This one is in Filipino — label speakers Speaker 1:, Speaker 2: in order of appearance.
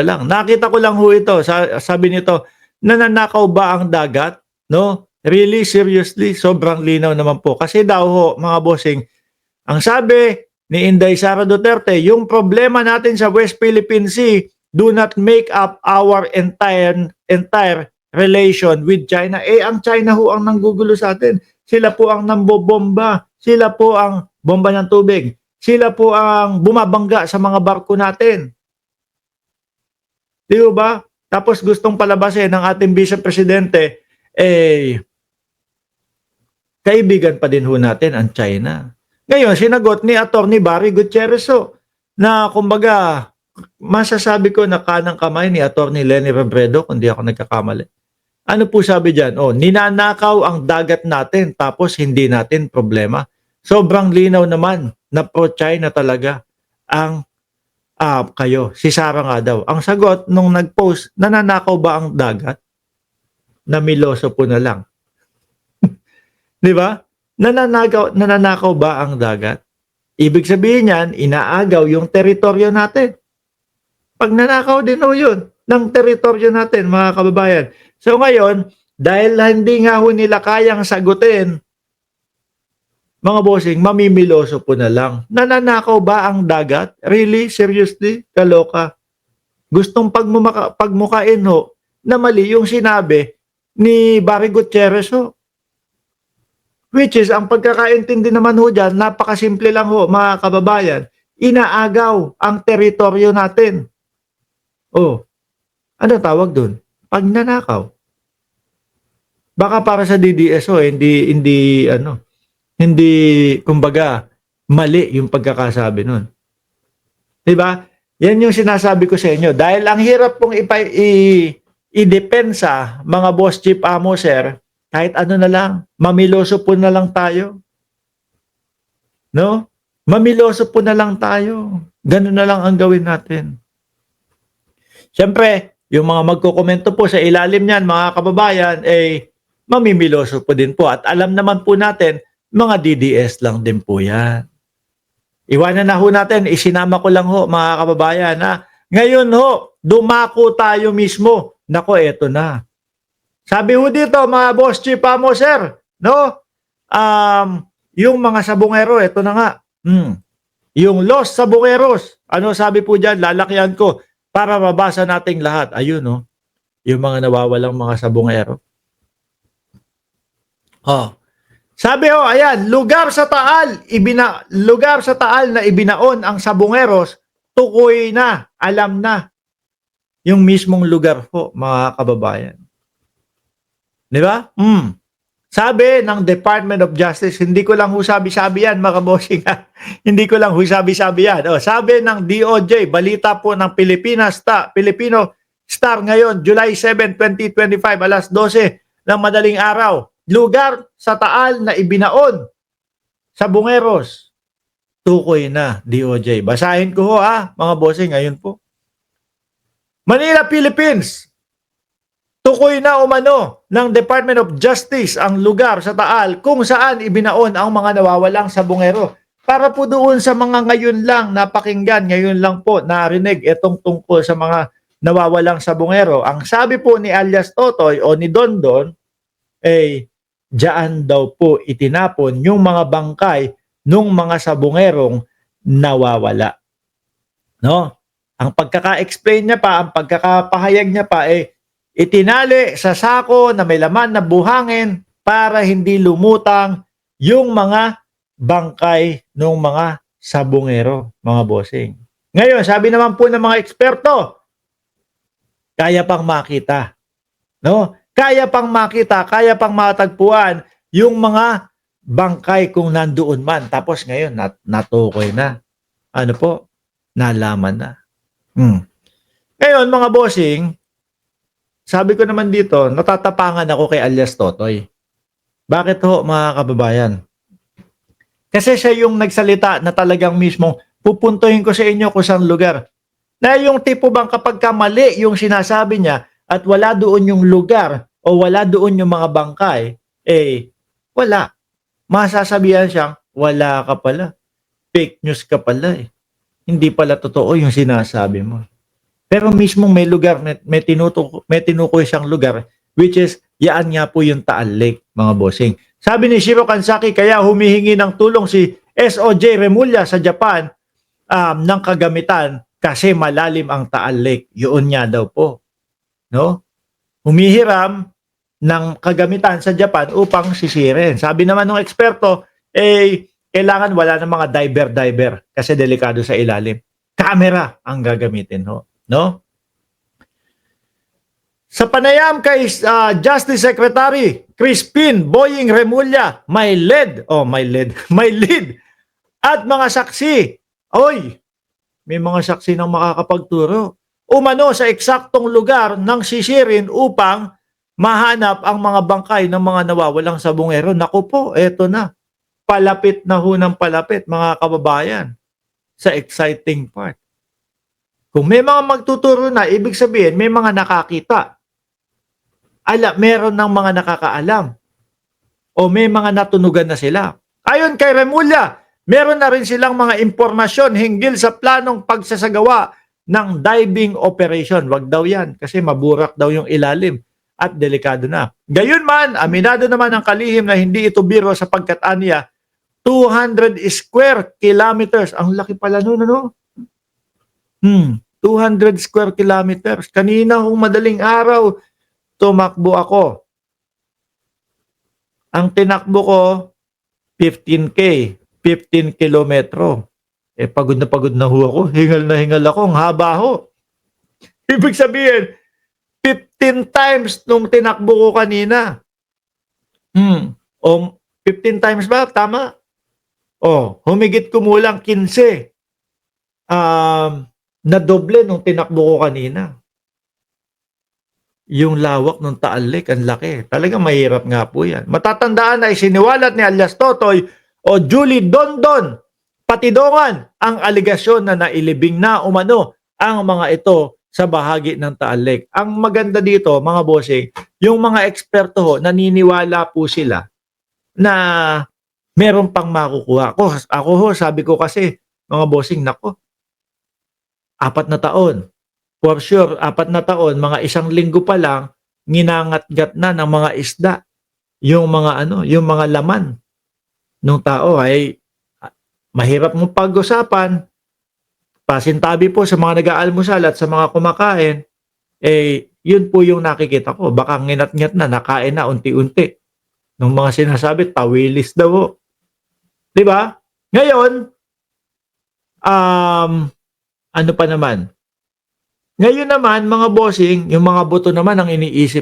Speaker 1: lang. Nakita ko lang ho ito, sabi nito, nananakaw ba ang dagat? No? Really, seriously, sobrang linaw naman po. Kasi daw ho, mga bossing, ang sabi ni Inday Sara Duterte, yung problema natin sa West Philippine Sea do not make up our entire relation with China. Eh, ang China ho ang nanggugulo sa atin. Sila po ang nambobomba. Sila po ang bomba ng tubig. Sila po ang bumabangga sa mga barko natin. Di ba? Tapos gustong palabasin ng ating Vice Presidente, eh, kaibigan pa din ho natin ang China. Ngayon, sinagot ni Atty. Barry Gutierrez na kumbaga, masasabi ko na kanang kamay ni Atty. Leni Robredo, kung di ako nagkakamali. Ano po sabi dyan? Ninanakaw ang dagat natin tapos hindi natin problema. Sobrang linaw naman na pro-China talaga ang kayo. Si Sara nga daw. Ang sagot nung nag-post, nananakaw ba ang dagat? Namiloso po na lang. Di ba? Nananakaw ba ang dagat? Ibig sabihin yan, inaagaw yung teritoryo natin. Pag nanakaw din ho yun ng teritoryo natin, mga kababayan. So ngayon, dahil hindi nga ho nila kayang sagutin, mga bossing, mamimiloso po na lang. Nananakaw ba ang dagat? Really? Seriously? Kaloka? Gustong pagmukain ho na mali yung sinabi ni Barry Gutierrez ho. Which is, ang pagkakaintindi naman ho dyan, napakasimple lang ho, mga kababayan. Inaagaw ang teritoryo natin. Ano tawag dun? Pagnanakaw. Baka para sa DDS hindi kumbaga mali yung pagkakasabi nun. 'Di ba? Yan yung sinasabi ko sa inyo. Dahil ang hirap pong i-depensa, mga boss chief amo sir, kahit ano na lang, mamiloso po na lang tayo. No? Mamiloso po na lang tayo. Ganun na lang ang gawin natin. Siyempre, yung mga magkokomento po sa ilalim niyan, mga kababayan, mamimiloso po din po. At alam naman po natin, mga DDS lang din po yan. Iwanan na ho natin, isinama ko lang ho, mga kababayan, na ngayon ho, dumako tayo mismo. Nako, eto na. Sabi ho dito, mga boss chief amo sir, no? Yung mga sabungero, eto na nga. Yung Los Sabungeros, ano sabi po dyan, lalakyan ko para mabasa nating lahat. Ayun, no? Yung mga nawawalang mga sabungero. Sabi ayan, lugar sa Taal na ibinaon ang sabungeros, tukoy na, alam na. Yung mismong lugar po, mga kababayan. Di ba? Sabi ng Department of Justice, hindi ko lang sabi-sabi yan, mga bossing. Hindi ko lang sabi-sabi yan. Sabi ng DOJ, balita po ng Filipino Star ngayon, July 7, 2025, alas 12 ng madaling araw. Lugar sa Taal na ibinaon sa Bungeros. Tukoy na, DOJ. Basahin ko mga bossing, ngayon po. Manila, Philippines. Tukoy na umano ng Department of Justice ang lugar sa Taal kung saan ibinaon ang mga nawawalang sabungero. Para po doon sa mga ngayon lang napakinggan, ngayon lang po narinig itong tungkol sa mga nawawalang sabungero. Ang sabi po ni alias Totoy o ni Dondon, diyan daw po itinapon yung mga bangkay nung mga sabungerong nawawala. No? Ang pagkaka-explain niya pa, ang pagkakapahayag niya pa itinali sa sako na may laman na buhangin para hindi lumutang yung mga bangkay ng mga sabungero, mga bossing. Ngayon, sabi naman po ng mga eksperto, kaya pang makita. No? Kaya pang makita, kaya pang matagpuan yung mga bangkay kung nandoon man. Tapos ngayon, natukoy na. Ano po? Nalaman na. Ngayon, mga bossing, sabi ko naman dito, natatapangan ako kay alias Totoy. Bakit ho, mga kababayan? Kasi siya yung nagsalita na talagang mismo, pupuntuhin ko sa inyo kung saan lugar. Na yung tipo bang kapag mali yung sinasabi niya at wala doon yung lugar o wala doon yung mga bangkay, wala. Masasabihan siyang, wala ka pala. Fake news ka pala . Hindi pala totoo yung sinasabi mo. Pero mismong may lugar, may tinukoy siyang lugar, which is, yaan nga po yung Taal Lake, mga bossing. Sabi ni Shiro Kansaki, kaya humihingi ng tulong si SOJ Remulla sa Japan ng kagamitan kasi malalim ang Taal Lake. Yun nga daw po. No? Humihiram ng kagamitan sa Japan upang sisirin. Sabi naman ng eksperto, kailangan wala ng mga diver kasi delikado sa ilalim. Camera ang gagamitin ho. No? Sa panayam kay Justice Secretary Crispin Boying Remulla, may lead at mga saksi. Oy, may mga saksi nang makakapagturo. Umano sa eksaktong lugar ng sisirin upang mahanap ang mga bangkay ng mga nawawalang sabungero. Naku po, eto na. Palapit na ho ng palapit, mga kababayan, sa exciting part. Kung may mga magtuturo na, ibig sabihin, may mga nakakita. Meron ng mga nakakaalam. O may mga natunugan na sila. Ayon kay Remulla, meron na rin silang mga impormasyon hinggil sa planong pagsasagawa ng diving operation. Wag daw yan kasi maburak daw yung ilalim at delikado na. Gayunman, aminado naman ang kalihim na hindi ito biro sapagkat aniya 200 square kilometers. Ang laki pala nun, ano? 200 square kilometers. Kanina kung madaling araw, tumakbo ako. Ang tinakbo ko, 15K, 15 kilometro. Pagod na ho ako. Hingal na hingal ako. Ang haba ho. Ibig sabihin, 15 times nung tinakbo ko kanina. O 15 times ba? Tama? Humigit kumulang 15. Na doble nung tinakbo ko kanina. Yung lawak ng Taal Lake, ang laki. Talagang mahirap nga po yan. Matatandaan na isiniwalat ni alias Totoy o Julie Dondon Patidongan ang aligasyon na nailibing na umano ang mga ito sa bahagi ng Taal Lake. Ang maganda dito, mga bossing, yung mga eksperto ho, naniniwala po sila na meron pang makukuha. Ako ho, sabi ko kasi, mga bossing, nako, 4 na taon. For sure, 4 na taon, mga 1 linggo pa lang, nginangat-gat na ng mga isda. Yung mga laman ng tao ay mahirap mong pag-usapan. Pasintabi po sa mga nag-aalmusal at sa mga kumakain, yun po yung nakikita ko. Baka nginat-ngat na, nakain na unti-unti. Nung mga sinasabi, tawilis daw. Di ba? Ngayon, ano pa naman? Ngayon naman, mga bossing, yung mga buto naman ang iniisip